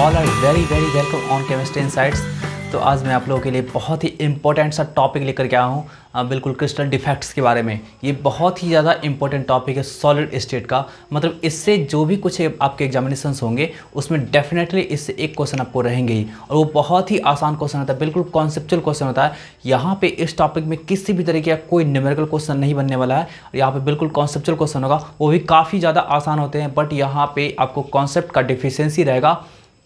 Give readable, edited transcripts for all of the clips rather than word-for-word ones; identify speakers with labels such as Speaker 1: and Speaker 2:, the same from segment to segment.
Speaker 1: All are very very welcome on chemistry insights. तो आज मैं आप लोगों के लिए बहुत ही इंपॉर्टेंट सा टॉपिक लेकर के आया हूँ, बिल्कुल क्रिस्टल डिफेक्ट्स के बारे में। ये बहुत ही ज़्यादा इंपॉर्टेंट टॉपिक है सॉलिड स्टेट का। मतलब इससे जो भी कुछ आपके एग्जामिनेशंस होंगे उसमें डेफिनेटली इससे एक क्वेश्चन आपको रहेंगे ही, और वो बहुत ही आसान क्वेश्चन होता है, बिल्कुल कॉन्सेप्चुअल क्वेश्चन होता है। यहाँ पे इस टॉपिक में किसी भी तरीके का कोई न्यूमेरिकल क्वेश्चन नहीं बनने वाला है। यहाँ पे बिल्कुल कॉन्सेप्चुअल क्वेश्चन होगा, वो भी काफ़ी ज़्यादा आसान होते हैं। बट यहाँ पे आपको कॉन्सेप्ट का डिफिशियंसी रहेगा,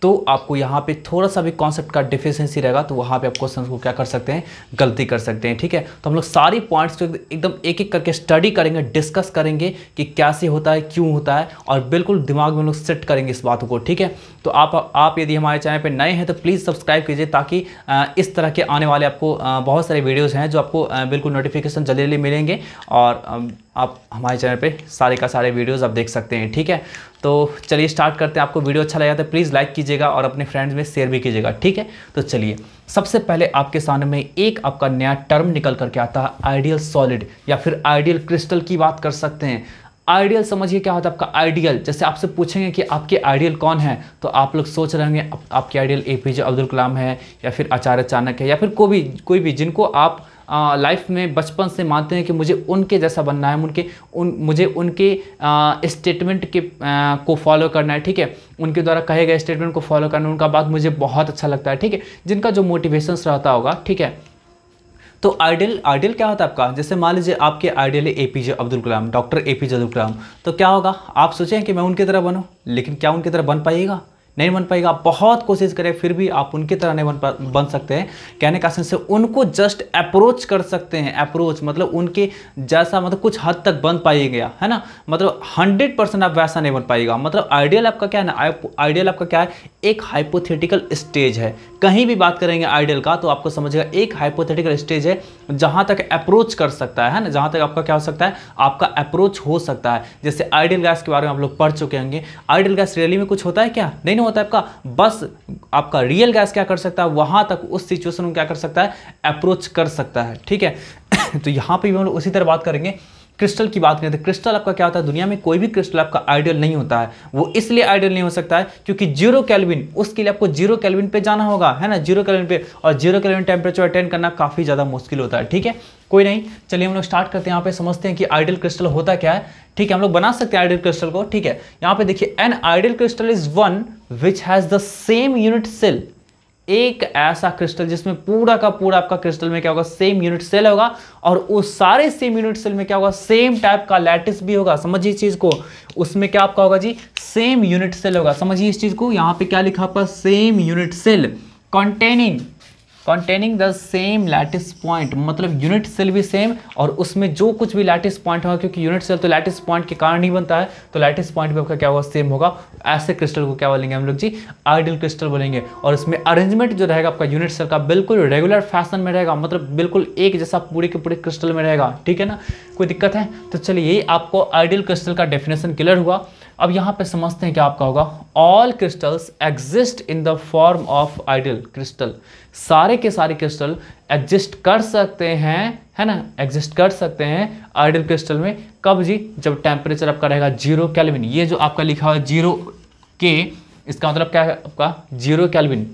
Speaker 1: तो आपको यहाँ पे थोड़ा सा भी कॉन्सेप्ट का डिफिशियंसी रहेगा तो वहाँ पे आप क्वेश्चन को क्या कर सकते हैं, गलती कर सकते हैं। ठीक है, तो हम लोग सारी पॉइंट्स को एकदम एक एक करके स्टडी करेंगे, डिस्कस करेंगे कि कैसे होता है, क्यों होता है, और बिल्कुल दिमाग में हम लोग सेट करेंगे इस बातों को। ठीक है, तो आप यदि हमारे चैनल पर नए हैं तो प्लीज़ सब्सक्राइब कीजिए, ताकि इस तरह के आने वाले आपको बहुत सारे वीडियोज़ हैं जो आपको बिल्कुल नोटिफिकेशन जल्दी जल्दी मिलेंगे, और आप हमारे चैनल पे सारे का सारे वीडियोस आप देख सकते हैं। ठीक है, तो चलिए स्टार्ट करते हैं। आपको वीडियो अच्छा लगा तो प्लीज़ लाइक कीजिएगा और अपने फ्रेंड्स में शेयर भी कीजिएगा। ठीक है, तो चलिए सबसे पहले आपके सामने में एक आपका नया टर्म निकल करके आता है, आइडियल सॉलिड या फिर आइडियल क्रिस्टल की बात कर सकते हैं। आइडियल समझिए क्या होता है आपका आइडियल। जैसे आपसे पूछेंगे कि आपके आइडियल कौन है, तो आप लोग सोच रहे होंगे आपके आइडियल एपीजे अब्दुल कलाम है, या फिर आचार्य चाणक्य है, या फिर कोई भी जिनको आप लाइफ में बचपन से मानते हैं कि मुझे उनके जैसा बनना है, मुझे उनके स्टेटमेंट को फॉलो करना है। ठीक है, उनके द्वारा कहे गए स्टेटमेंट को फॉलो करना, उनका बात मुझे बहुत अच्छा लगता है। ठीक है, जिनका जो मोटिवेशंस रहता होगा। ठीक है, तो आइडियल क्या होता है आपका। जैसे मान लीजिए आपके आइडियल है APJ Abdul Kalam, doctor APJ Abdul Kalam, तो क्या होगा, आप सोचें कि मैं उनकी तरह बनूं, लेकिन क्या उनकी तरह बन पाइएगा? नहीं बन पाएगा। आप बहुत कोशिश करें फिर भी आप उनकी तरह नहीं बन सकते हैं। कहने का सेंस है उनको जस्ट अप्रोच कर सकते हैं। अप्रोच मतलब उनके जैसा, मतलब कुछ हद तक बन पाइएगा, है ना। मतलब 100% आप वैसा नहीं बन पाएगा। मतलब आइडियल आपका क्या है ना, आइडियल आपका क्या है, एक हाइपोथेटिकल स्टेज है। कहीं भी बात करेंगे आइडियल का तो आपको समझिएगा एक हाइपोथेटिकल स्टेज है जहां तक अप्रोच कर सकता है ना, जहां तक आपका क्या हो सकता है, आपका अप्रोच हो सकता है। जैसे आइडियल गैस के बारे में आप लोग पढ़ चुके होंगे। आइडियल गैस रियली में कुछ होता है क्या? नहीं होता है आपका। बस आपका रियल गैस क्या कर सकता है, वहां तक उस सिचुएशन में क्या कर सकता है, अप्रोच कर सकता है। ठीक है तो यहां पे भी हम लोग उसी तरह बात करेंगे। क्रिस्टल की बात करें तो क्रिस्टल आपका क्या होता है, दुनिया में कोई भी क्रिस्टल आपका आइडियल नहीं होता है। वो इसलिए आइडियल नहीं हो सकता है क्योंकि 0 केल्विन, उसके लिए आपको 0 केल्विन पे जाना होगा, है ना, 0 केल्विन पे, और 0 केल्विन टेम्परेचर अटेंड करना काफी ज्यादा मुश्किल होता है। ठीक है, कोई नहीं, चलिए हम लोग स्टार्ट करते हैं। यहाँ पे समझते हैं कि आइडियल क्रिस्टल होता क्या है। ठीक है, हम लोग बना सकते हैं आइडियल क्रिस्टल को। ठीक है, यहाँ पे देखिए, an ideal crystal is one which has the same unit cell. एक ऐसा क्रिस्टल जिसमें पूरा का पूरा आपका क्रिस्टल में क्या होगा, सेम यूनिट सेल होगा, और उस सारे सेम यूनिट सेल में क्या होगा, सेम टाइप का लैटिस भी होगा। समझिए इस चीज को, उसमें क्या आपका होगा जी, सेम यूनिट सेल होगा। समझिए इस चीज को, यहां पे क्या लिखा आपका, same unit cell containing the same lattice point. मतलब यूनिट सेल भी सेम, और उसमें जो कुछ भी लैटिस पॉइंट होगा, क्योंकि यूनिट सेल तो लैटिस पॉइंट के कारण ही बनता है, तो लैटिस पॉइंट भी आपका क्या होगा, सेम होगा। ऐसे क्रिस्टल को क्या बोलेंगे हम लोग जी, आइडियल क्रिस्टल बोलेंगे। और इसमें अरेंजमेंट जो रहेगा आपका यूनिट सेल का बिल्कुल रेगुलर फैशन में रहेगा, मतलब बिल्कुल एक जैसा पूरे के पूरे क्रिस्टल में रहेगा। ठीक है ना, कोई दिक्कत है? तो चलिए, ये आपको आइडियल क्रिस्टल का डेफिनेशन क्लियर हुआ। अब यहाँ पे समझते हैं क्या आपका होगा, all crystals exist in the form of ideal crystal. सारे के सारे क्रिस्टल एग्जिस्ट कर सकते हैं, है ना, एग्जिस्ट कर सकते हैं आइडियल क्रिस्टल में। कब जी? जब टेम्परेचर आपका रहेगा 0 केल्विन। ये जो आपका लिखा हुआ है 0 के, इसका मतलब क्या है आपका, 0 केल्विन।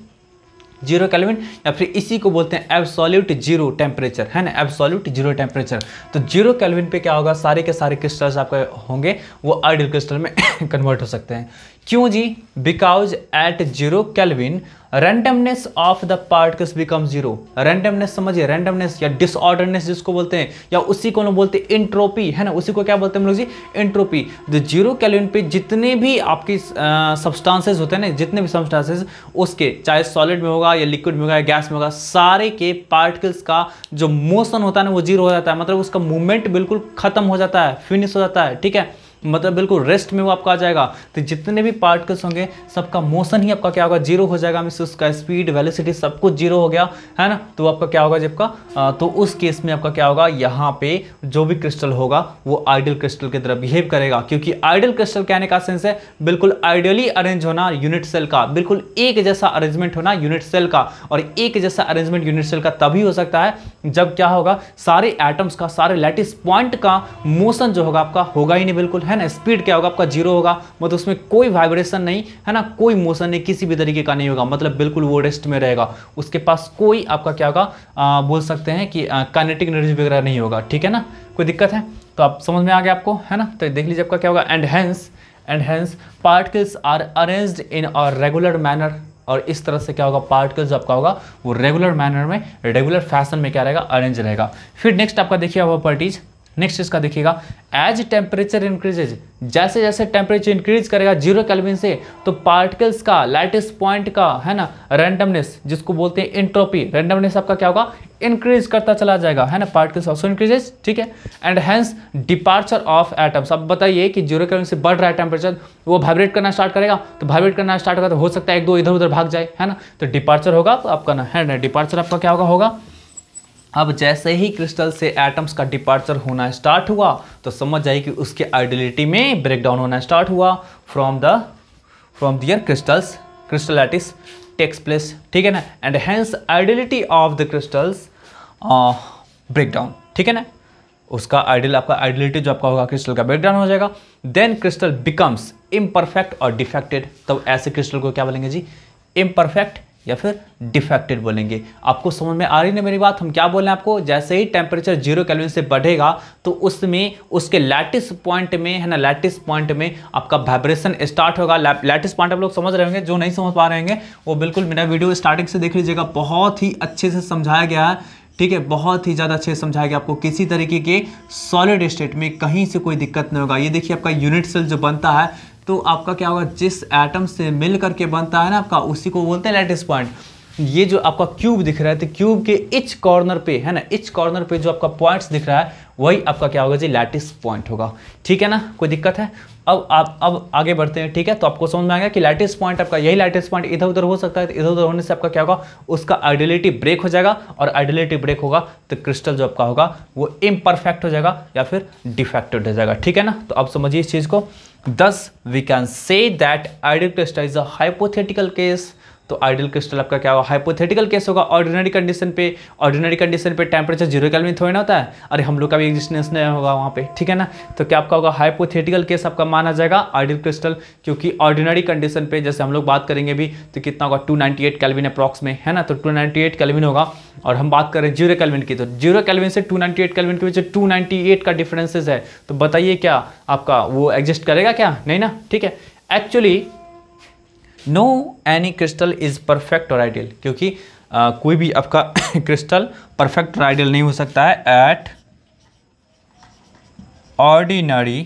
Speaker 1: 0 केल्विन, या फिर इसी को बोलते हैं एब्सोल्यूट जीरो टेम्परेचर, है ना, एब्सोल्यूट जीरो टेम्परेचर। तो 0 केल्विन पे क्या होगा, सारे के सारे क्रिस्टल्स आपके होंगे वो आइडियल क्रिस्टल में कन्वर्ट हो सकते हैं। क्यों जी? Because at 0 kelvin randomness of the particles become 0। Randomness समझिए, रैंडमनेस या डिसऑर्डरनेस जिसको बोलते हैं, या उसी को हम बोलते हैं एंट्रोपी, है ना, उसी को क्या बोलते हैं हम लोग जी, एंट्रोपी। जो 0 केल्विन पे जितने भी आपकी सब्सटेंसेस होते हैं ना, जितने भी सब्सटेंसेस, उसके चाहे सॉलिड में होगा या लिक्विड में होगा या गैस में होगा, सारे के पार्टिकल्स का जो मोशन होता है ना वो 0 हो जाता है। मतलब उसका मूवमेंट बिल्कुल खत्म हो जाता है, फिनिश हो जाता है। ठीक है, मतलब बिल्कुल रेस्ट में वो आपका आ जाएगा। तो जितने भी पार्टिकल्स होंगे सबका मोशन ही आपका क्या होगा, 0 हो जाएगा। मीन्स उसका स्पीड, वेलोसिटी सब कुछ 0 हो गया, है ना। तो आपका क्या होगा जब का, तो उस केस में आपका क्या होगा, यहाँ पे जो भी क्रिस्टल होगा वो आइडियल क्रिस्टल की तरह बिहेव करेगा। क्योंकि आइडियल क्रिस्टल कहने का सेंस है बिल्कुल आइडियली अरेंज होना यूनिट सेल का, बिल्कुल एक जैसा अरेंजमेंट होना यूनिट सेल का। और एक जैसा अरेंजमेंट यूनिट सेल का तभी हो सकता है जब क्या होगा, सारे एटम्स का, सारे लैटिस पॉइंट का मोशन जो होगा आपका होगा ही नहीं, बिल्कुल, है है ना, स्पीड क्या होगा आपका जीरो होगा, मतलब उसमें कोई वाइब्रेशन नहीं है ना, कोई मोशन नहीं, किसी भी तरीके का नहीं होगा, मतलब बिल्कुल वो रेस्ट में रहेगा, उसके पास कोई आपका क्या होगा बोल सकते हैं कि काइनेटिक एनर्जी वगैरह नहीं होगा, ठीक है ना, कोई दिक्कत है तो आप समझ में आ गया आपको, है ना। तो देख लीजिए आपका क्या होगा, and hence particles are arranged in a regular manner, और इस तरह से क्या होगा, पार्टिकल्स आपका होगा वो रेगुलर मैनर में, रेगुलर फैशन में क्या रहेगा, अरेंज रहेगा। फिर नेक्स्ट आपका देखिए प्रॉपर्टीज, नेक्स्ट इसका देखिएगा, एज टेम्परेचर इंक्रीजेज, जैसे जैसे टेम्परेचर इंक्रीज करेगा 0 केल्विन से, तो पार्टिकल्स का लैटिस पॉइंट का है ना रैंडमनेस, जिसको बोलते हैं एंट्रोपी, रैंडमनेस आपका क्या होगा, इंक्रीज करता चला जाएगा, है ना, पार्टिकल्स ऑल्सो इंक्रीजेज, ठीक है। And hence departure of atoms, अब बताइए कि 0 केल्विन से बढ़ रहा है टेम्परेचर, वो वाइब्रेट करना स्टार्ट करेगा, तो वाइब्रेट करना स्टार्ट होगा तो हो सकता है 1-2 इधर उधर भाग जाए, है ना, तो डिपार्चर होगा तो आपका ना, है ना, डिपार्चर आपका क्या होगा। अब जैसे ही क्रिस्टल से एटम्स का डिपार्चर होना स्टार्ट हुआ तो समझ जाइए कि उसके आइडियलिटी में ब्रेकडाउन होना स्टार्ट हुआ from there crystal lattice takes place, ठीक है ना, and hence ideality of the crystals breakdown, ठीक है ना, उसका आपका आइडियलिटी जो आपका होगा क्रिस्टल का ब्रेकडाउन हो जाएगा। देन क्रिस्टल बिकम्स इम्परफेक्ट और डिफेक्टेड, तब ऐसे क्रिस्टल को क्या बोलेंगे जी, इम्परफेक्ट या फिर डिफेक्टेड बोलेंगे। आपको समझ में आ रही है मेरी बात, हम क्या बोल रहे हैं आपको, जैसे ही टेम्परेचर 0 केल्विन से बढ़ेगा तो उसमें उसके लैटिस पॉइंट में, है ना, लैटिस पॉइंट में आपका वाइब्रेशन स्टार्ट होगा। लैटिस पॉइंट आप लोग समझ रहे होंगे, जो नहीं समझ पा रहे होंगे वो बिल्कुल मेरा वीडियो स्टार्टिंग से देख लीजिएगा, बहुत ही अच्छे से समझाया गया है, ठीक है, बहुत ही ज़्यादा अच्छे से समझाया गया आपको, किसी तरीके के सॉलिड स्टेट में कहीं से कोई दिक्कत नहीं होगा। ये देखिए आपका यूनिट सेल जो बनता है तो आपका क्या होगा, जिस एटम से मिल करके बनता है ना आपका, उसी को बोलते हैं लैटिस पॉइंट। ये जो आपका क्यूब दिख रहा है तो क्यूब के इच कॉर्नर पे, है ना, इच कॉर्नर पे जो आपका पॉइंट्स दिख रहा है वही आपका क्या होगा जी, लैटिस पॉइंट होगा, ठीक है ना, कोई दिक्कत है। अब आगे बढ़ते हैं, ठीक है, तो आपको समझ में आ गया कि लैटिस पॉइंट आपका, यही लैटिस पॉइंट इधर उधर हो सकता है, तो इधर उधर होने से आपका क्या होगा, उसका आइडियलिटी ब्रेक हो जाएगा, और आइडियलिटी ब्रेक होगा तो क्रिस्टल जो आपका होगा वो इम्परफेक्ट हो जाएगा या फिर डिफेक्टेड हो जाएगा, ठीक है ना। तो आप समझिए इस चीज़ को, thus we can say that ideal crystal is a hypothetical case, तो आइडियल क्रिस्टल आपका क्या होगा, हाइपोथेटिकल केस होगा। ऑर्डिनरी कंडीशन पे टेम्परेचर 0 केल्विन थोड़ी ना होता है, अरे हम लोग का भी एग्जिस्टेंस नहीं होगा वहाँ पे, ठीक है ना, तो क्या आपका होगा, हाइपोथेटिकल केस आपका माना जाएगा आइडियल क्रिस्टल, क्योंकि ऑर्डिनरी कंडीशन पे जैसे हम लोग बात करेंगे भी तो कितना होगा, 298 केल्विन अप्रॉक्स में, है ना, तो 298 केल्विन होगा। और हम बात करें 0 केल्विन की, तो 0 केल्विन से 298 केल्विन के बीच 298 का डिफरेंसेस है, तो बताइए क्या आपका वो एग्जिस्ट करेगा क्या, नहीं ना, ठीक है। Actually no any crystal is perfect और आइडियल, क्योंकि कोई भी आपका क्रिस्टल परफेक्ट और आइडियल नहीं हो सकता है एट ऑर्डिनरी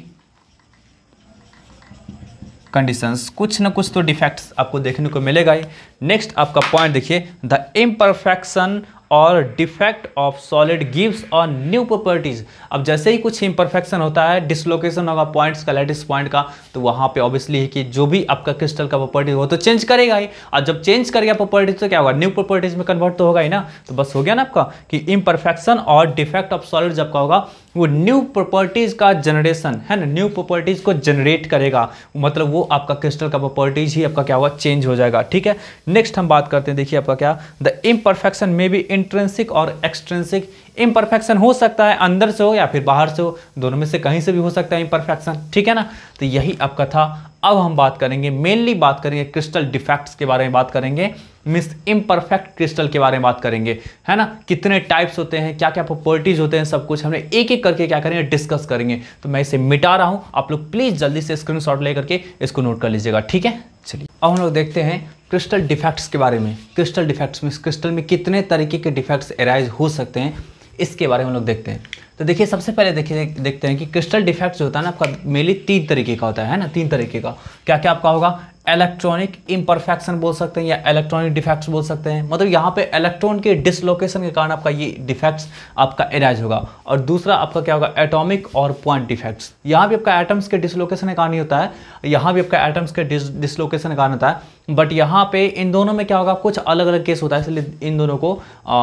Speaker 1: कंडीशंस, कुछ ना कुछ तो डिफेक्ट्स आपको देखने को मिलेगा ही। नेक्स्ट आपका पॉइंट देखिए, द इम्परफेक्शन और डिफेक्ट ऑफ सॉलिड गिव्स और न्यू प्रॉपर्टीज। अब जैसे ही कुछ इम्परफेक्शन होता है, डिसलोकेशन होगा पॉइंट्स का, लैटिस पॉइंट का, तो वहाँ पे ऑब्वियसली है कि जो भी आपका क्रिस्टल का प्रॉपर्टी हो तो चेंज करेगा ही, और जब चेंज करेगा प्रॉपर्टीज तो क्या होगा, न्यू प्रॉपर्टीज में कन्वर्ट तो होगा ही ना। तो बस हो गया ना आपका कि इम्परफेक्शन और डिफेक्ट ऑफ सॉलिड जब का होगा वो न्यू प्रॉपर्टीज का जनरेशन, है ना, न्यू प्रॉपर्टीज को जनरेट करेगा, मतलब वो आपका क्रिस्टल का प्रॉपर्टीज ही आपका क्या होगा, चेंज हो जाएगा, ठीक है। नेक्स्ट हम बात करते हैं, देखिए आपका क्या, द इम्परफेक्शन में भी इंट्रिंसिक और एक्सट्रिंसिक। इम्परफेक्शन हो सकता है अंदर से हो या फिर बाहर से हो, दोनों में से कहीं से भी हो सकता है इम्परफेक्शन, ठीक है ना। तो यही आपका था। अब हम बात करेंगे, मेनली बात करेंगे क्रिस्टल डिफेक्ट्स के बारे में बात करेंगे, मींस इम्परफेक्ट क्रिस्टल के बारे में बात करेंगे, है ना, कितने टाइप्स होते हैं, क्या क्या प्रॉपर्टीज होते हैं, सब कुछ हमने एक एक करके क्या करेंगे, डिस्कस करेंगे। तो मैं इसे मिटा रहा हूं, आप लोग प्लीज जल्दी से स्क्रीनशॉट लेकर के इसको नोट कर लीजिएगा, ठीक है। चलिए अब हम लोग देखते हैं क्रिस्टल डिफेक्ट्स के बारे में। क्रिस्टल डिफेक्ट्स में क्रिस्टल में कितने तरीके के डिफेक्ट्स एराइज हो सकते हैं, इसके बारे में हम लोग देखते हैं। तो देखिए सबसे पहले देखते हैं कि क्रिस्टल डिफेक्ट्स जो होता है ना आपका मेनली 3 तरीके का होता है ना, 3 तरीके का। क्या क्या आपका होगा, इलेक्ट्रॉनिक इम्परफेक्शन बोल सकते हैं या इलेक्ट्रॉनिक डिफेक्ट्स बोल सकते हैं, मतलब यहाँ पे इलेक्ट्रॉन के डिसलोकेशन के कारण आपका ये डिफेक्ट्स आपका एराइज होगा। और दूसरा आपका क्या होगा, एटॉमिक और पॉइंट डिफेक्ट्स। यहाँ भी आपका एटम्स के डिसलोकेशन के कारण ही होता है, यहाँ भी आपका एटम्स के डिसलोकेशन के कारण होता है, बट यहाँ पे इन दोनों में क्या होगा, कुछ अलग अलग केस होता है, इसलिए इन दोनों को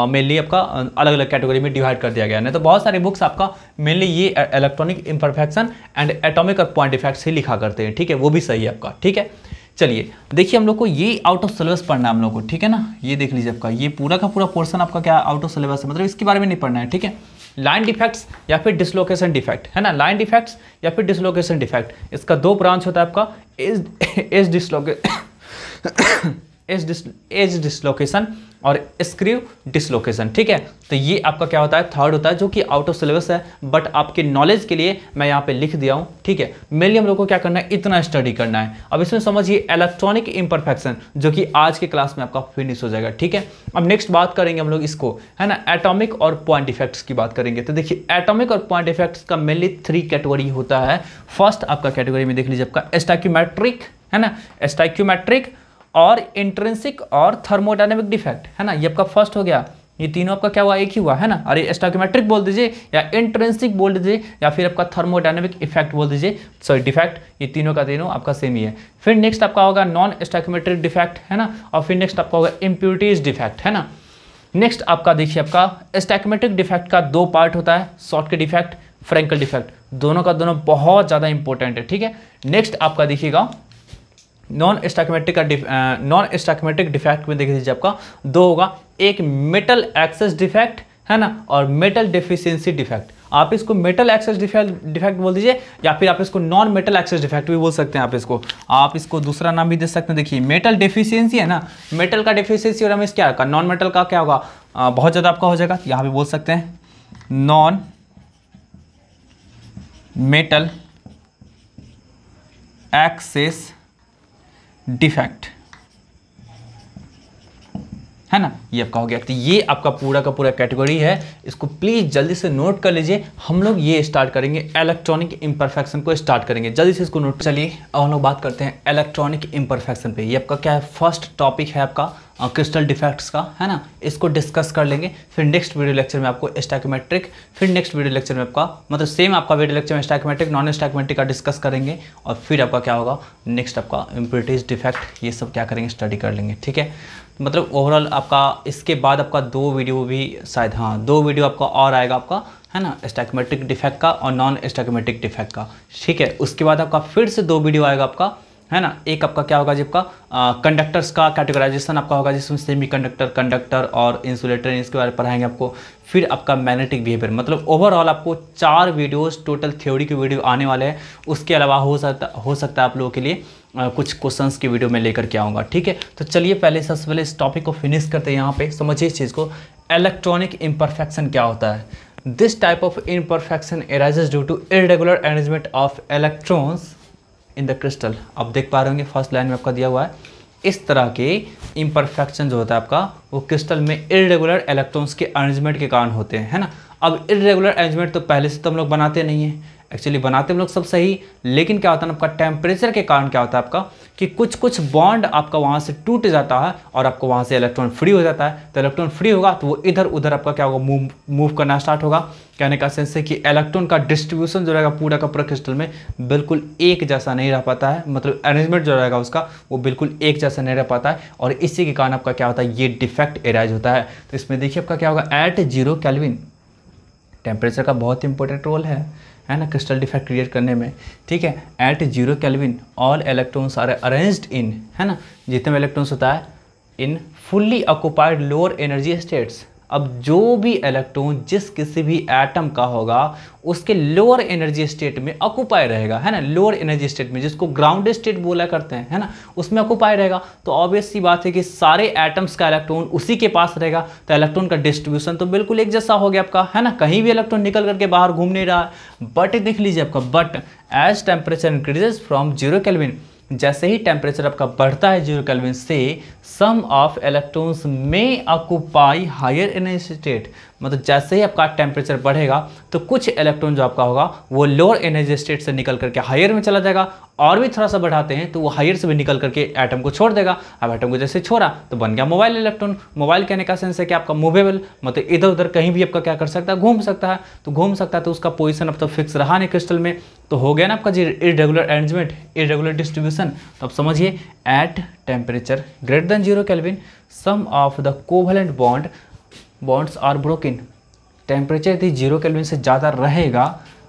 Speaker 1: मेनली आपका अलग अलग कैटेगरी में डिवाइड कर दिया गया है। नहीं तो बहुत सारे बुक्स आपका मेनली ये इलेक्ट्रॉनिक इम्परफेक्शन एंड एटॉमिक और पॉइंट डिफेक्ट्स ही लिखा करते हैं, ठीक है, वो भी सही है आपका, ठीक है। चलिए देखिए हम लोग को ये आउट ऑफ सिलेबस पढ़ना है हम लोग को, ठीक है ना। ये देख लीजिए आपका ये पूरा का पूरा पोर्शन आपका क्या आउट ऑफ सिलेबस है, मतलब इसके बारे में नहीं पढ़ना है, ठीक है। लाइन डिफेक्ट्स या फिर डिसलोकेशन डिफेक्ट, है ना, लाइन डिफेक्ट्स या फिर डिसलोकेशन डिफेक्ट। इसका दो ब्रांच होता है आपका, एज डिसलोकेशन और स्क्रू डिसलोकेशन, ठीक है। तो ये आपका क्या होता है, थर्ड होता है, जो कि आउट ऑफ सिलेबस है, बट आपके नॉलेज के लिए मैं यहाँ पे लिख दिया हूँ, ठीक है। मेनली हम लोग को क्या करना है, इतना स्टडी करना है। अब इसमें समझिए इलेक्ट्रॉनिक इम्परफेक्शन, जो कि आज के क्लास में आपका फिनिश हो जाएगा, ठीक है। अब नेक्स्ट बात करेंगे हम लोग इसको, है ना, एटॉमिक और पॉइंट इफेक्ट्स की बात करेंगे। तो देखिए एटॉमिक और पॉइंट इफेक्ट्स का मेनली 3 कैटेगरी होता है। फर्स्ट आपका कैटेगरी में देख लीजिए आपका स्टोइकियोमेट्रिक, है ना, स्टोइकियोमेट्रिक और इंट्रिंसिक और थर्मोडायनेमिक डिफेक्ट, है ना, ये आपका फर्स्ट हो गया। ये तीनों आपका क्या हुआ, एक ही हुआ, है ना। अरे स्टोइकियोमेट्रिक बोल दीजिए या इंट्रिंसिक बोल दीजिए या फिर आपका थर्मोडायनेमिक इफेक्ट बोल दीजिए, सॉरी डिफेक्ट, ये तीनों का तीनों आपका सेम ही है। फिर नेक्स्ट आपका होगा नॉन स्टोइकियोमेट्रिक डिफेक्ट, है ना, और फिर नेक्स्ट आपका होगा इम्प्योरिटीज डिफेक्ट, है ना। नेक्स्ट आपका देखिए आपका स्टोइकियोमेट्रिक डिफेक्ट का 2 पार्ट होता है, शॉर्टकट डिफेक्ट, फ्रैंकल डिफेक्ट, दोनों का दोनों बहुत ज़्यादा इंपॉर्टेंट है, ठीक है। नेक्स्ट आपका देखिएगा नॉन स्टोइकियोमेट्रिक डिफेक्ट में देख लीजिए आपका 2 होगा, एक मेटल एक्सेस डिफेक्ट, है ना, और मेटल डेफिशिएंसी डिफेक्ट। आप इसको मेटल एक्सेस डिफेक्ट बोल दीजिए या फिर आप इसको नॉन मेटल एक्सेस डिफेक्ट भी बोल सकते हैं। आप इसको दूसरा नाम भी दे सकते हैं। देखिए मेटल डेफिशिएंसी है ना, मेटल का डेफिशिएंसी और हमें क्या होगा, नॉन मेटल का क्या होगा, बहुत ज़्यादा आपका हो जाएगा। यहाँ पे बोल सकते हैं नॉन मेटल एक्सेस डिफेक्ट, है ना, ये आपका हो गया। तो ये आपका पूरा का पूरा कैटेगरी है, इसको प्लीज जल्दी से नोट कर लीजिए। हम लोग ये स्टार्ट करेंगे, इलेक्ट्रॉनिक इम्परफेक्शन को स्टार्ट करेंगे, जल्दी से इसको नोट। चलिए अब हम लोग बात करते हैं इलेक्ट्रॉनिक इम्परफेक्शन पे। ये आपका क्या है, फर्स्ट टॉपिक है आपका क्रिस्टल डिफेक्ट्स का, है ना, इसको डिस्कस कर लेंगे। फिर नेक्स्ट वीडियो लेक्चर में आपको स्टोइकियोमेट्रिक, फिर नेक्स्ट वीडियो लेक्चर में आपका मतलब सेम आपका वीडियो लेक्चर में स्टोइकियोमेट्रिक नॉन स्टोइकियोमेट्रिक का डिस्कस करेंगे, और फिर आपका क्या होगा नेक्स्ट आपका इम्प्योरिटीज डिफेक्ट, ये सब क्या करेंगे, स्टडी कर लेंगे, ठीक है। मतलब ओवरऑल आपका इसके बाद आपका 2 वीडियो भी शायद, हाँ 2 वीडियो आपका और आएगा आपका, है ना, स्टोइकियोमेट्रिक डिफेक्ट का और नॉन स्टोइकियोमेट्रिक डिफेक्ट का, ठीक है। उसके बाद आपका फिर से 2 वीडियो आएगा आपका, है ना। एक आपका क्या होगा, जब का कंडक्टर्स का कैटेगराइजेशन आपका होगा, जिसमें सेमीकंडक्टर, कंडक्टर और इंसुलेटर, इसके बारे में पढ़ाएंगे आपको। फिर आपका मैग्नेटिक बिहेवियर, मतलब ओवरऑल आपको 4 वीडियोस टोटल थ्योरी के वीडियो आने वाले हैं। उसके अलावा हो सकता है आप लोगों के लिए कुछ क्वेश्चंस की वीडियो में लेकर के आऊँगा, ठीक है। तो चलिए पहले सबसे पहले इस टॉपिक को फिनिश करते हैं। यहाँ पे समझिए इस चीज़ को, इलेक्ट्रॉनिक इम्परफेक्शन क्या होता है। This type of imperfection arises due to irregular arrangement of electrons in the crystal. आप देख पा रहे होंगे फर्स्ट लाइन में आपका दिया हुआ है, इस तरह के इम्परफेक्शन जो होता है आपका, वो क्रिस्टल में इरेगुलर इलेक्ट्रॉन्स के अरेंजमेंट के कारण होते हैं, है ना। अब इरेगुलर अरेंजमेंट तो पहले से तो हम लोग बनाते नहीं हैं, एक्चुअली बनाते हम लोग सब सही, लेकिन क्या होता है आपका टेम्परेचर के कारण क्या होता है आपका कि कुछ बॉन्ड आपका वहाँ से टूट जाता है और आपको वहाँ से इलेक्ट्रॉन फ्री हो जाता है। तो इलेक्ट्रॉन फ्री होगा तो वो इधर उधर आपका क्या होगा, मूव करना स्टार्ट होगा। कहने का सेंस है कि इलेक्ट्रॉन का डिस्ट्रीब्यूशन जो रहेगा पूरा का पूरा क्रिस्टल में बिल्कुल एक जैसा नहीं रह पाता है, मतलब अरेंजमेंट जो रहेगा उसका वो बिल्कुल एक जैसा नहीं रह पाता है, और इसी के कारण आपका क्या होता है, ये डिफेक्ट अराइज होता है। तो इसमें देखिए आपका क्या होगा, एट 0 केल्विन टेम्परेचर का बहुत इंपॉर्टेंट रोल है ना क्रिस्टल डिफेक्ट क्रिएट करने में, ठीक है। At 0 kelvin all electrons are arranged in, है ना, जितने में इलेक्ट्रॉन्स होता है in fully occupied lower energy states. अब जो भी इलेक्ट्रॉन जिस किसी भी एटम का होगा उसके लोअर एनर्जी स्टेट में ऑक्युपाई रहेगा, है ना, लोअर एनर्जी स्टेट में, जिसको ग्राउंड स्टेट बोला करते हैं, है ना, उसमें ऑक्युपाई रहेगा। तो ऑब्वियस सी बात है कि सारे एटम्स का इलेक्ट्रॉन उसी के पास रहेगा, तो इलेक्ट्रॉन का डिस्ट्रीब्यूशन तो बिल्कुल एक जैसा हो गया आपका, है ना, कहीं भी इलेक्ट्रॉन निकल करके बाहर घूम नहीं रहा है। बट देख लीजिए आपका, but as temperature increases from 0 kelvin, जैसे ही टेम्परेचर आपका बढ़ता है 0 केल्विन से, सम ऑफ इलेक्ट्रॉन्स में ऑक्युपाई हायर एनर्जी स्टेट, मतलब जैसे ही आपका टेम्परेचर बढ़ेगा तो कुछ इलेक्ट्रॉन जो आपका होगा वो लोअर एनर्जी स्टेट से निकल करके हायर में चला जाएगा, और भी थोड़ा सा बढ़ाते हैं तो वो हायर से भी निकल करके एटम को छोड़ देगा। अब एटम को जैसे छोड़ा तो बन गया मोबाइल इलेक्ट्रॉन। मोबाइल कहने का सेंस है कि आपका मूवेबल, मतलब इधर उधर कहीं भी आपका क्या कर सकता है, घूम सकता है। तो घूम सकता है तो उसका पोजीशन अब तो फिक्स रहा नहीं क्रिस्टल में, तो हो गया ना आपका जी इरेगुलर अरेंजमेंट, इरेगुलर डिस्ट्रीब्यूशन। तो अब समझिए, at temperature greater than 0 kelvin some of the covalent bonds are broken. Temperature यदि 0 केल्विन से ज़्यादा रहेगा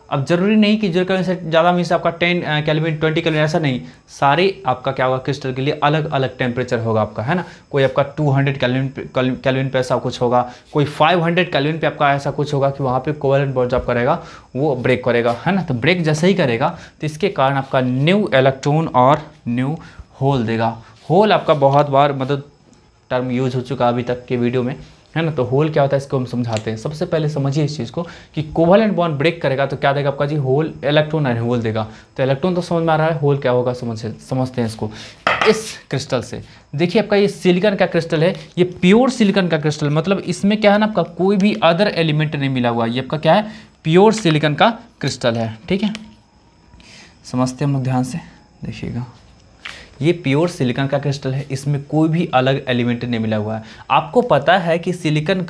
Speaker 1: अब जरूरी नहीं कि 0 केल्विन से ज़्यादा मीन्स आपका 10 केल्विन 20 केल्विन, ऐसा नहीं, सारे आपका क्या होगा क्रिस्टल के लिए अलग अलग टेम्परेचर होगा आपका, है ना। कोई आपका 200 केल्विन पे ऐसा कुछ होगा, कोई 500 केल्विन पे आपका ऐसा कुछ होगा कि वहाँ पे कोवैलेंट बॉन्ड जब करेगा वो ब्रेक करेगा, है ना। तो ब्रेक जैसे ही करेगा तो इसके कारण आपका न्यू इलेक्ट्रॉन और न्यू होल देगा। होल आपका बहुत बार मतलब टर्म यूज हो चुका अभी तक के वीडियो में, है ना। तो होल क्या होता है इसको हम समझाते हैं। सबसे पहले समझिए इस चीज़ को कि कोवैलेंट बॉन्ड ब्रेक करेगा तो क्या देगा आपका जी, होल, इलेक्ट्रॉन और होल देगा। तो इलेक्ट्रॉन तो समझ में आ रहा है, होल क्या होगा समझते हैं इसको। इस क्रिस्टल से देखिए आपका ये सिलिकॉन का क्रिस्टल है, ये प्योर सिलिकॉन का क्रिस्टल, मतलब इसमें क्या है ना आपका कोई भी अदर एलिमेंट नहीं मिला हुआ, ये आपका क्या है, प्योर सिलिकॉन का क्रिस्टल है, ठीक है। समझते हैं हम लोग ध्यान से, देखिएगा ये प्योर सिलिकॉन का क्रिस्टल है, इसमें कोई भी अलग एलिमेंट नहीं मिला हुआ है। आपको पता है कि सिलिकॉन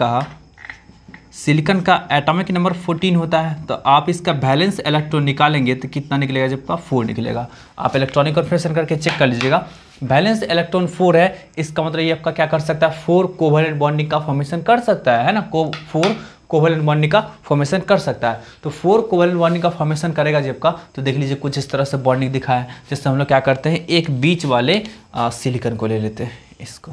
Speaker 1: का एटॉमिक नंबर 14 होता है, तो आप इसका बैलेंस इलेक्ट्रॉन निकालेंगे तो कितना निकलेगा, जब का 4 निकलेगा। आप इलेक्ट्रॉनिक कन्फर्मेशन करके चेक कर लीजिएगा, बैलेंस इलेक्ट्रॉन 4 है, इसका मतलब ये आपका क्या कर सकता है, 4 कोवैलेंट बॉन्डिंग का फॉर्मेशन कर सकता है ना। 4 कोवैलेंट बॉन्डिंग का फॉर्मेशन कर सकता है। तो 4 कोवैलेंट बॉन्डिंग का फॉर्मेशन करेगा जब का, तो देख लीजिए कुछ इस तरह से बॉन्डिंग दिखा है। जिससे हम लोग क्या करते हैं, एक बीच वाले सिलिकॉन को ले लेते हैं, इसको,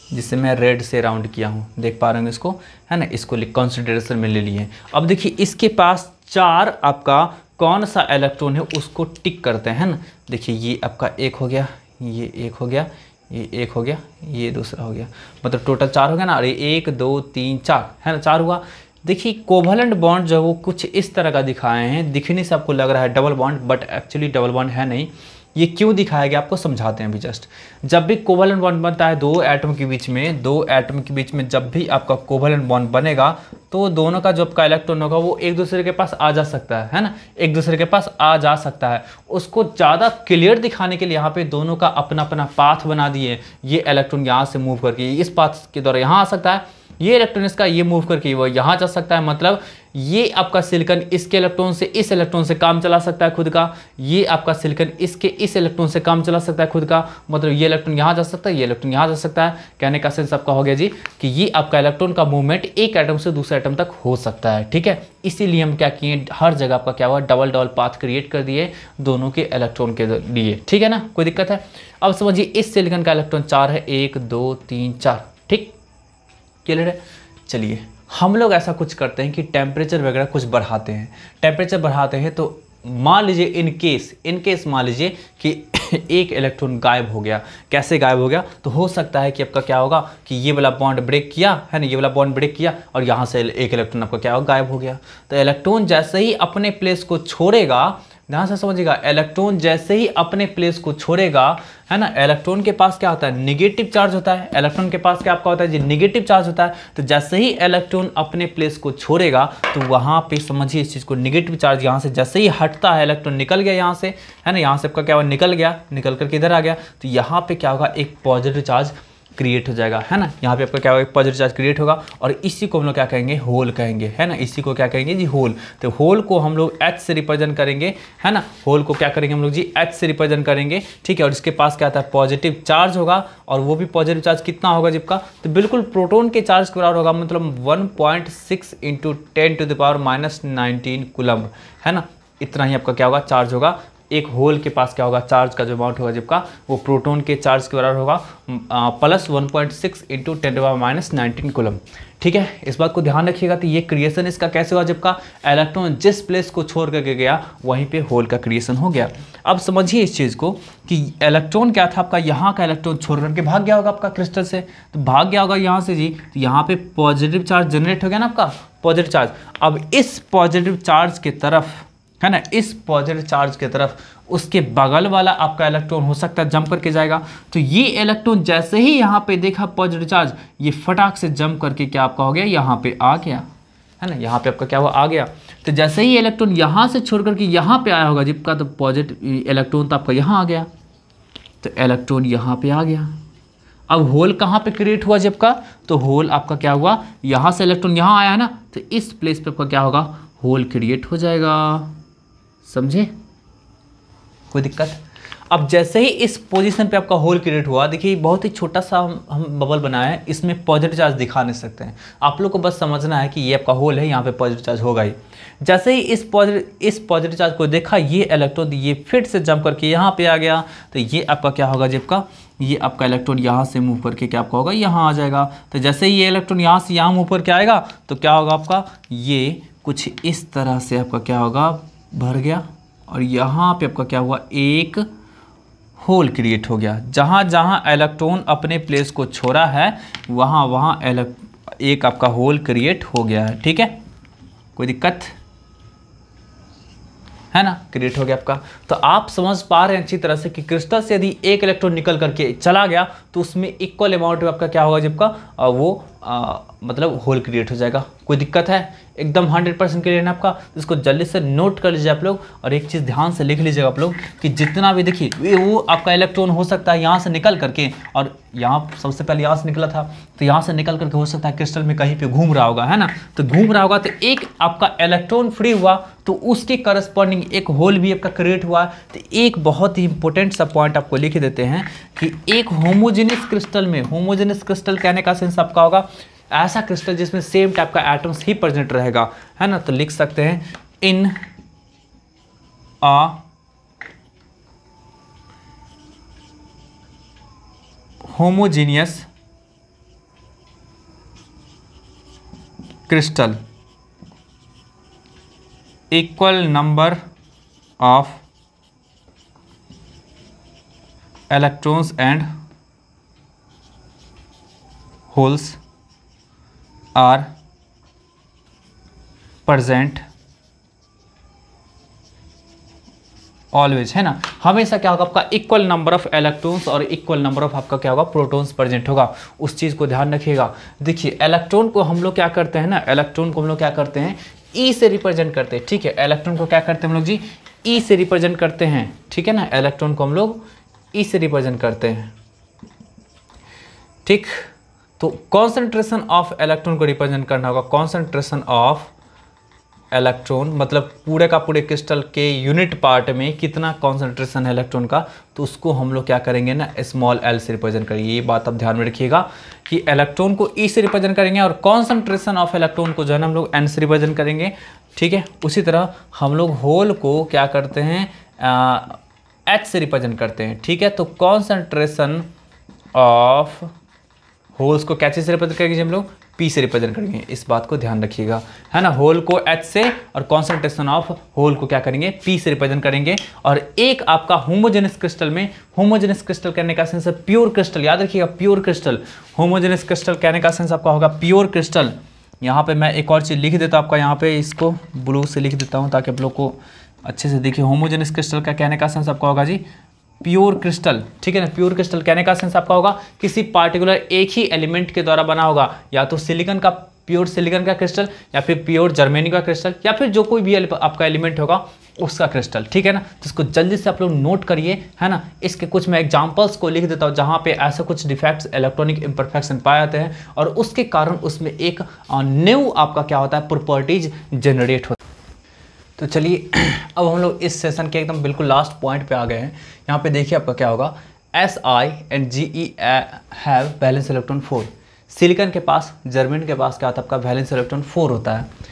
Speaker 1: जिससे मैं रेड से राउंड किया हूँ, देख पा रहे हैं इसको, है ना। इसको कंसिडरेशन में ले लिए। अब देखिए इसके पास 4 आपका कौन सा इलेक्ट्रॉन है उसको टिक करते हैं, है ना। देखिए ये आपका 1 हो गया, ये 1 हो गया, ये 1 हो गया, ये दूसरा हो गया, मतलब टोटल 4 हो गया ना। अरे 1 2 3 4, है ना, 4 हुआ। देखिए कोवैलेंट बॉन्ड जो वो कुछ इस तरह का दिखाए हैं, दिखने से आपको लग रहा है double bond, but actually double bond है नहीं। ये क्यों दिखाया गया आपको समझाते हैं अभी जस्ट। जब भी कोवैलेंट बॉन्ड बनता है दो एटम के बीच में, जब भी आपका कोवैलेंट बॉन्ड बनेगा तो दोनों का जो आपका इलेक्ट्रॉन होगा वो एक दूसरे के पास आ जा सकता है ना, एक दूसरे के पास आ जा सकता है। उसको ज़्यादा क्लियर दिखाने के लिए यहाँ पे दोनों का अपना अपना पाथ बना दिए। ये इलेक्ट्रॉन यहाँ से मूव करके इस पाथ के द्वारा यहाँ आ सकता है, ये इलेक्ट्रॉन इसका ये मूव करके वो यहाँ जा सकता है। मतलब ये आपका सिलिकॉन इसके इलेक्ट्रॉन से इस इलेक्ट्रॉन से काम चला सकता है खुद का, ये आपका सिलिकॉन इसके इस इलेक्ट्रॉन से काम चला सकता है खुद का। मतलब ये इलेक्ट्रॉन यहाँ जा सकता है, ये इलेक्ट्रॉन यहाँ जा सकता है। कहने का सेंस आपका हो गया जी कि ये आपका इलेक्ट्रॉन का मूवमेंट एक एटम से दूसरे एटम तक हो सकता है, ठीक है। इसीलिए हम क्या किए, हर जगह आपका क्या हुआ, डबल डबल पाथ क्रिएट कर दिए दोनों के इलेक्ट्रॉन के लिए, ठीक है ना। कोई दिक्कत है? अब समझिए इस सिलिकॉन का इलेक्ट्रॉन 4 है, 1 2 3 4, ठीक, क्लियर है। चलिए हम लोग ऐसा कुछ करते हैं कि टेम्परेचर वगैरह कुछ बढ़ाते हैं। टेम्परेचर बढ़ाते हैं तो मान लीजिए इन केस मान लीजिए कि एक इलेक्ट्रॉन गायब हो गया। कैसे गायब हो गया? तो हो सकता है कि आपका क्या होगा कि ये वाला बॉन्ड ब्रेक किया, है ना, ये वाला बॉन्ड ब्रेक किया और यहाँ से एक इलेक्ट्रॉन आपका क्या होगा, गायब हो गया। तो इलेक्ट्रॉन जैसे ही अपने प्लेस को छोड़ेगा, ध्यान से समझिएगा, इलेक्ट्रॉन जैसे ही अपने प्लेस को छोड़ेगा, है ना, इलेक्ट्रॉन के पास क्या होता है, निगेटिव चार्ज होता है। इलेक्ट्रॉन के पास क्या आपका होता है जी, निगेटिव चार्ज होता है। तो जैसे ही इलेक्ट्रॉन अपने प्लेस को छोड़ेगा तो वहां पे समझिए इस चीज को, निगेटिव चार्ज यहाँ से जैसे ही हटता है, इलेक्ट्रॉन निकल गया यहाँ से, है ना, यहाँ से आपका क्या हुआ, निकल गया, निकल करके इधर आ गया, तो यहाँ पे क्या होगा, एक पॉजिटिव चार्ज क्रिएट हो जाएगा, है ना। यहाँ पे आपका क्या होगा, एक पॉजिटिव चार्ज क्रिएट होगा और इसी को हम लोग क्या कहेंगे, होल कहेंगे, है ना। इसी को क्या कहेंगे जी, होल। तो होल को हम लोग H से रिप्रेजेंट करेंगे, है ना। होल को क्या करेंगे हम लोग जी, H से रिप्रेजेंट करेंगे, ठीक है। और इसके पास क्या आता है, पॉजिटिव चार्ज होगा और वो भी पॉजिटिव चार्ज कितना होगा जिसका, तो बिल्कुल प्रोटॉन के चार्ज के बराबर होगा, मतलब 1.6 × 10⁻⁻19 कूलम्ब, है ना। इतना ही आपका क्या होगा, चार्ज होगा। एक होल के पास क्या होगा, चार्ज का जो अमाउंट होगा जिसका, वो प्रोटॉन के चार्ज के बराबर होगा प्लस 1.6 × 10⁻⁻19 कूलम्ब, ठीक है। इस बात को ध्यान रखिएगा। तो ये क्रिएशन इसका कैसे हुआ, जबकि इलेक्ट्रॉन जिस प्लेस को छोड़ करके गया वहीं पे होल का क्रिएशन हो गया। अब समझिए इस चीज़ को कि इलेक्ट्रॉन क्या था आपका, यहाँ का इलेक्ट्रॉन छोड़ करके भाग गया होगा आपका क्रिस्टल से, तो भाग गया होगा यहाँ से जी, तो यहाँ पे पॉजिटिव चार्ज जनरेट हो गया ना आपका, पॉजिटिव चार्ज। अब इस पॉजिटिव चार्ज के तरफ, है ना, इस पॉजिटिव चार्ज के तरफ उसके बगल वाला आपका इलेक्ट्रॉन हो सकता है जंप करके जाएगा। तो ये इलेक्ट्रॉन जैसे ही यहाँ पे देखा पॉजिटिव चार्ज, ये फटाक से जंप करके क्या आपका हो गया, यहाँ पे आ गया, है ना, यहाँ पे आपका क्या हुआ, आ गया। तो जैसे ही इलेक्ट्रॉन यहाँ से छोड़ करके यहाँ पे आया होगा जिसका, तो पॉजिटिव इलेक्ट्रॉन तो आपका यहाँ आ गया, तो इलेक्ट्रॉन यहाँ पे आ गया। अब होल कहाँ पे क्रिएट हुआ जब का, तो होल आपका क्या हुआ, यहाँ से इलेक्ट्रॉन यहाँ आया है ना, तो इस प्लेस पे आपका क्या होगा, होल क्रिएट हो जाएगा। समझे? कोई दिक्कत? अब जैसे ही इस पोजीशन पे आपका होल क्रिएट हुआ, देखिए बहुत ही छोटा सा हम बबल बनाया है, इसमें पॉजिटिव चार्ज दिखा नहीं सकते हैं। आप लोग को बस समझना है कि ये आपका होल है, यहाँ पे पॉजिटिव चार्ज होगा ही। जैसे ही इस पॉजिटिव चार्ज को देखा, ये इलेक्ट्रॉन ये फिर से जंप करके यहाँ पे आ गया, तो ये आपका क्या होगा, जब का ये आपका इलेक्ट्रॉन यहाँ से मूव करके क्या आपका होगा, यहाँ आ जाएगा। तो जैसे ही ये इलेक्ट्रॉन यहाँ से यहाँ मूव करके आएगा, तो क्या होगा आपका, ये कुछ इस तरह से आपका क्या होगा, भर गया, और यहाँ पे आपका क्या हुआ, एक होल क्रिएट हो गया। जहाँ जहाँ इलेक्ट्रॉन अपने प्लेस को छोड़ा है, वहाँ वहाँ एक आपका होल क्रिएट हो गया है। ठीक है, कोई दिक्कत है ना, क्रिएट हो गया आपका। तो आप समझ पा रहे हैं अच्छी तरह से कि क्रिस्टल से यदि एक इलेक्ट्रॉन निकल करके चला गया, तो उसमें इक्वल अमाउंट में आपका क्या होगा, जबका वो मतलब होल क्रिएट हो जाएगा। कोई दिक्कत है, एकदम 100% क्लियर है आपका। इसको जल्दी से नोट कर लीजिए आप लोग, और एक चीज़ ध्यान से लिख लीजिएगा आप लोग कि जितना भी देखिए वो आपका इलेक्ट्रॉन हो सकता है यहाँ से निकल करके, और यहाँ सबसे पहले यहाँ से निकला था, तो यहाँ से निकल करके हो सकता है क्रिस्टल में कहीं पे घूम रहा होगा, है ना। तो घूम रहा होगा, तो एक आपका इलेक्ट्रॉन फ्री हुआ, तो उसके करस्पॉन्डिंग एक होल भी आपका क्रिएट हुआ। तो एक बहुत ही इंपॉर्टेंट सा पॉइंट आपको लिख देते हैं कि एक होमोजेनियस क्रिस्टल में, होमोजेनियस क्रिस्टल कहने का सेंस आपका होगा ऐसा क्रिस्टल जिसमें सेम टाइप का एटम्स ही प्रेजेंट रहेगा, है ना। तो लिख सकते हैं in a homogeneous crystal equal number of electrons and holes are present always, है ना। हमेशा क्या होगा आपका, इक्वल नंबर ऑफ इलेक्ट्रॉन्स और इक्वल नंबर ऑफ आपका क्या होगा, प्रोटॉन्स प्रेजेंट होगा। उस चीज़ को ध्यान रखिएगा। देखिए इलेक्ट्रॉन को हम लोग क्या करते हैं ना, इलेक्ट्रॉन को हम लोग क्या करते हैं, ई से रिप्रेजेंट करते हैं। ठीक है, इलेक्ट्रॉन को क्या करते हैं हम लोग जी, ई से रिप्रेजेंट करते हैं। ठीक है ना, इलेक्ट्रॉन को हम लोग ई से रिप्रेजेंट करते हैं। ठीक, तो कॉन्सेंट्रेशन ऑफ इलेक्ट्रॉन को रिप्रेजेंट करना होगा, कॉन्सेंट्रेशन ऑफ इलेक्ट्रॉन, मतलब पूरे का पूरे क्रिस्टल के यूनिट पार्ट में कितना कॉन्सेंट्रेशन है इलेक्ट्रॉन का, तो उसको हम लोग क्या करेंगे ना, स्मॉल एल से रिप्रेजेंट करेंगे। ये बात आप ध्यान में रखिएगा कि इलेक्ट्रॉन को ई से रिप्रेजेंट करेंगे, और कॉन्सेंट्रेशन ऑफ इलेक्ट्रॉन को जो है ना हम लोग एन से रिप्रेजेंट करेंगे। ठीक है, उसी तरह हम लोग होल को क्या करते हैं, एच से रिप्रेजेंट करते हैं। ठीक है, तो कॉन्सेंट्रेशन ऑफ होल्स को क्या चीज़ से रिप्रेजेंट करेंगे हम लोग, पी से रिप्रेजेंट करेंगे। इस बात को ध्यान रखिएगा, है ना। होल को एच से और कॉन्सेंट्रेशन ऑफ होल को क्या करेंगे, पी से रिप्रेजेंट करेंगे। और एक आपका होमोजेनस क्रिस्टल में, होमोजेनस क्रिस्टल कहने का सेंस है प्योर क्रिस्टल, याद रखिएगा प्योर क्रिस्टल। होमोजेनस क्रिस्टल कहने का सेंस आपका होगा प्योर क्रिस्टल। यहाँ पे मैं एक और चीज़ लिख देता हूँ आपका, यहाँ पे इसको ब्लू से लिख देता हूँ ताकि आप लोग को अच्छे से देखिए। होमोजेनस क्रिस्टल का कहने का सेंस आपका होगा जी प्योर क्रिस्टल। ठीक है ना, प्योर क्रिस्टल कहने का सेंस आपका होगा किसी पार्टिकुलर एक ही एलिमेंट के द्वारा बना होगा, या तो सिलिकॉन का, प्योर सिलिकॉन का क्रिस्टल, या फिर प्योर जर्मेनियम का क्रिस्टल, या फिर जो कोई भी आपका एलिमेंट होगा उसका क्रिस्टल। ठीक है ना, तो इसको जल्दी से आप लोग नोट करिए, है ना। इसके कुछ मैं एग्जांपल्स को लिख देता हूँ जहाँ पे ऐसे कुछ डिफेक्ट्स, इलेक्ट्रॉनिक इम्परफेक्शन पाए जाते हैं, और उसके कारण उसमें एक न्यू आपका क्या होता है, प्रॉपर्टीज जनरेट होता है। तो चलिए अब हम लोग इस सेशन के एकदम बिल्कुल लास्ट पॉइंट पे आ गए हैं। यहाँ पे देखिए आपका क्या होगा, Si and Ge have valence electron 4। Silicon के पास, जर्मेनियम के पास क्या होता है आपका, वैलेंस इलेक्ट्रॉन 4 होता है।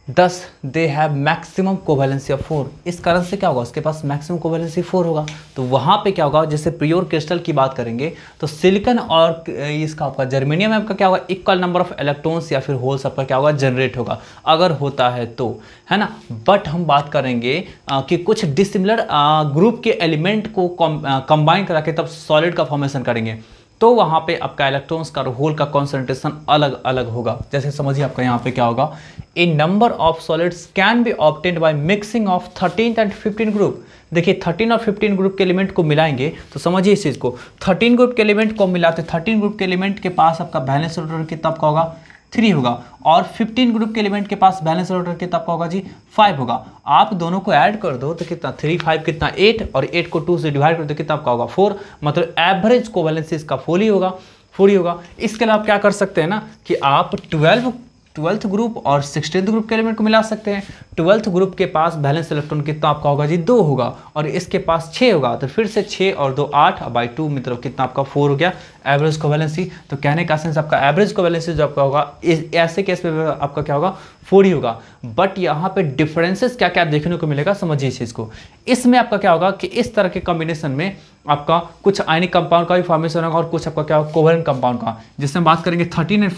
Speaker 1: 10 they have maximum covalency of 4। इस कारण से क्या होगा, उसके पास मैक्सिमम कोवैलेंसी 4 होगा। तो वहाँ पे क्या होगा, जैसे प्योर क्रिस्टल की बात करेंगे तो सिलिकॉन और इसका आपका जर्मेनियम में आपका क्या होगा, इक्वल नंबर ऑफ इलेक्ट्रॉन्स या फिर होल्स आपका क्या होगा, जनरेट होगा, अगर होता है तो, है ना। बट हम बात करेंगे कि कुछ डिसिमिलर ग्रुप के एलिमेंट को कंबाइन करा के तब सॉलिड का फॉर्मेशन करेंगे, तो वहाँ पे आपका इलेक्ट्रॉन्स का और होल का कॉन्सेंट्रेशन अलग अलग होगा। जैसे समझिए आपका यहाँ पे क्या होगा, a number of solids can be obtained by mixing of 13 and 15 group. देखिए 13 और 15 ग्रुप के एलिमेंट को मिलाएंगे, तो समझिए इस चीज़ को, 13 ग्रुप के एलिमेंट को मिलाते, 13 ग्रुप के एलिमेंट के पास आपका वैलेंस इलेक्ट्रॉन कितना आपका होगा, 3 होगा, और 15 ग्रुप के एलिमेंट के पास वैलेंस इलेक्ट्रॉन कितना आपका होगा जी, 5 होगा। आप दोनों को ऐड कर दो तो कितना, 3 5 कितना 8, और 8 को 2 से डिवाइड कर दो कितना आपका होगा 4, मतलब एवरेज कोवैलेंसी इसका 4 ही होगा, 4 ही होगा। इसके लिए आप क्या कर सकते हैं ना कि आप 12 12th ग्रुप और 16th ग्रुप के एलिमेंट को मिला सकते हैं। 12th ग्रुप के पास बैलेंस इलेक्ट्रॉन कितना आपका होगा जी 2 होगा, और इसके पास 6 होगा, तो फिर से 6 और 2 8 बाई 2 मतलब कितना आपका 4 हो गया एवरेज कोवैलेंसी। तो कहने का सेंस आपका एवरेज कोवैलेंसी जो आपका होगा ऐसे केस में आपका क्या होगा 4 ही होगा। बट यहाँ पे डिफरेंसेस क्या क्या देखने को मिलेगा, समझिए इस चीज को। इसमें आपका क्या होगा कि इस तरह के कॉम्बिनेशन में आपका कुछ आयनिक कंपाउंड का भी फॉर्मेशन होगा और कुछ आपका क्या होगा कोवैलेंट कंपाउंड का। जिसमें बात करेंगे 13 एंड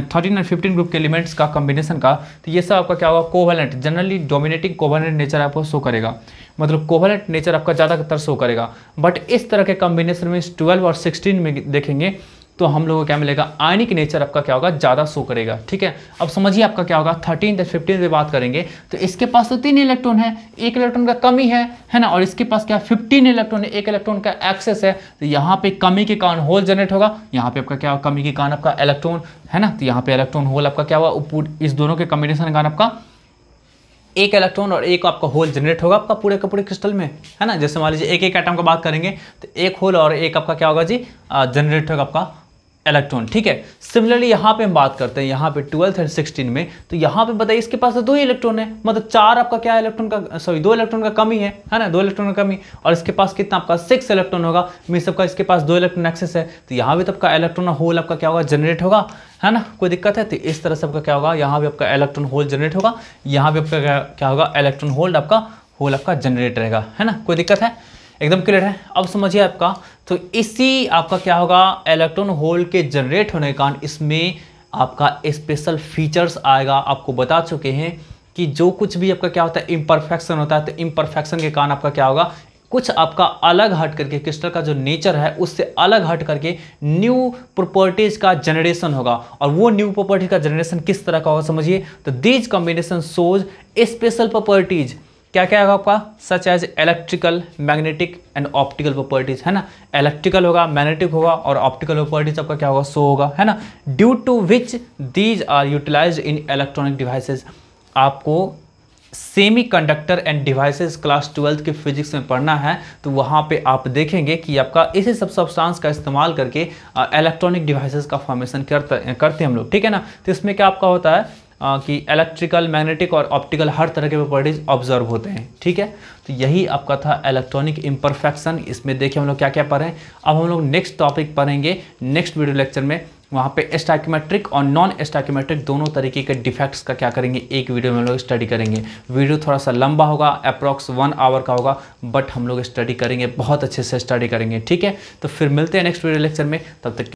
Speaker 1: 15 ग्रुप के एलिमेंट्स का कॉम्बिनेशन का, तो ये सब आपका क्या होगा covalent, generally dominating covalent nature आपको शो करेगा, मतलब कोवैलेंट नेचर आपका ज़्यादातर शो करेगा। बट इस तरह के कॉम्बिनेशन में 12 और 16 में देखेंगे तो हम लोगों को क्या मिलेगा, आयनिक नेचर आपका क्या होगा ज़्यादा शो करेगा। ठीक है, अब समझिए आपका क्या होगा 13 और 15 पे बात करेंगे तो इसके पास तो 3 इलेक्ट्रॉन है, 1 इलेक्ट्रॉन का कमी है ना, और इसके पास क्या 15 इलेक्ट्रॉन है, 1 इलेक्ट्रॉन का एक्सेस है। तो यहाँ पे कमी के कारण होल जनरेट होगा, यहाँ पे आपका क्या होगा कमी के कारण आपका इलेक्ट्रॉन है ना, तो यहाँ पे इलेक्ट्रॉन होल आपका क्या हुआ, इस दोनों के कॉम्बिनेशन के कारण आपका 1 इलेक्ट्रॉन और 1 आपका होल जनरेट होगा आपका पूरे के पूरे क्रिस्टल में, है ना। जैसे मान लीजिए एक एटम का बात करेंगे तो 1 होल और 1 आपका क्या होगा जी जनरेट होगा आपका इलेक्ट्रॉन। ठीक है, सिमिलरली यहाँ पे हम बात करते हैं यहाँ पे 12th और 16 में, तो यहाँ पे बताइए इसके पास तो 2 इलेक्ट्रॉन है, मतलब 4 आपका क्या इलेक्ट्रॉन का, सॉरी 2 इलेक्ट्रॉन का कमी है ना, 2 इलेक्ट्रॉन का कमी, और इसके पास कितना आपका 6 इलेक्ट्रॉन होगा, मीन सबका इसके पास 2 इलेक्ट्रॉन एक्सेस है, तो यहाँ भी तो आपका इलेक्ट्रॉन होल आपका क्या होगा जनरेट होगा, है ना, कोई दिक्कत है। तो इस तरह से आपका क्या होगा, यहाँ भी आपका इलेक्ट्रॉन होल जनरेट होगा, यहाँ भी आपका क्या होगा इलेक्ट्रॉन होल आपका जनरेट रहेगा, है ना, कोई दिक्कत है, एकदम क्लियर है। अब समझिए आपका, तो इसी आपका क्या होगा इलेक्ट्रॉन होल के जनरेट होने के कारण इसमें आपका स्पेशल फीचर्स आएगा। आपको बता चुके हैं कि जो कुछ भी आपका क्या होता है इम्परफेक्शन होता है, तो इम्परफेक्शन के कारण आपका क्या होगा कुछ आपका अलग हट करके क्रिस्टल का जो नेचर है उससे अलग हट करके न्यू प्रॉपर्टीज का जनरेशन होगा। और वो न्यू प्रॉपर्टी का जनरेशन किस तरह का होगा समझिए, तो these combination shows special properties, क्या क्या होगा आपका, such as electrical, magnetic and optical properties, है ना, इलेक्ट्रिकल होगा, मैग्नेटिक होगा और ऑप्टिकल प्रॉपर्टीज आपका क्या होगा शो होगा, है ना, due to which these are utilized in electronic devices. आपको semiconductor and devices class 12th के फिजिक्स में पढ़ना है, तो वहाँ पे आप देखेंगे कि आपका इसी सब सब्सटेंस का इस्तेमाल करके इलेक्ट्रॉनिक डिवाइसेस का फॉर्मेशन करते हैं हम लोग, ठीक है ना। तो इसमें क्या आपका होता है कि इलेक्ट्रिकल, मैग्नेटिक और ऑप्टिकल हर तरह के प्रॉपर्टीज ऑब्जर्व होते हैं, ठीक है। तो यही आपका था इलेक्ट्रॉनिक इम्परफेक्शन। इसमें देखिए हम लोग क्या क्या पढ़ रहे हैं। अब हम लोग नेक्स्ट टॉपिक पढ़ेंगे नेक्स्ट वीडियो लेक्चर में, वहाँ पे स्टैकियोमेट्रिक और नॉन स्टैकियोमेट्रिक दोनों तरीके के डिफेक्ट्स का क्या करेंगे एक वीडियो में हम लोग स्टडी करेंगे। वीडियो थोड़ा सा लंबा होगा, अप्रॉक्स 1 आवर का होगा, बट हम लोग स्टडी करेंगे, बहुत अच्छे से स्टडी करेंगे, ठीक है। तो फिर मिलते हैं नेक्स्ट वीडियो लेक्चर में, तब तक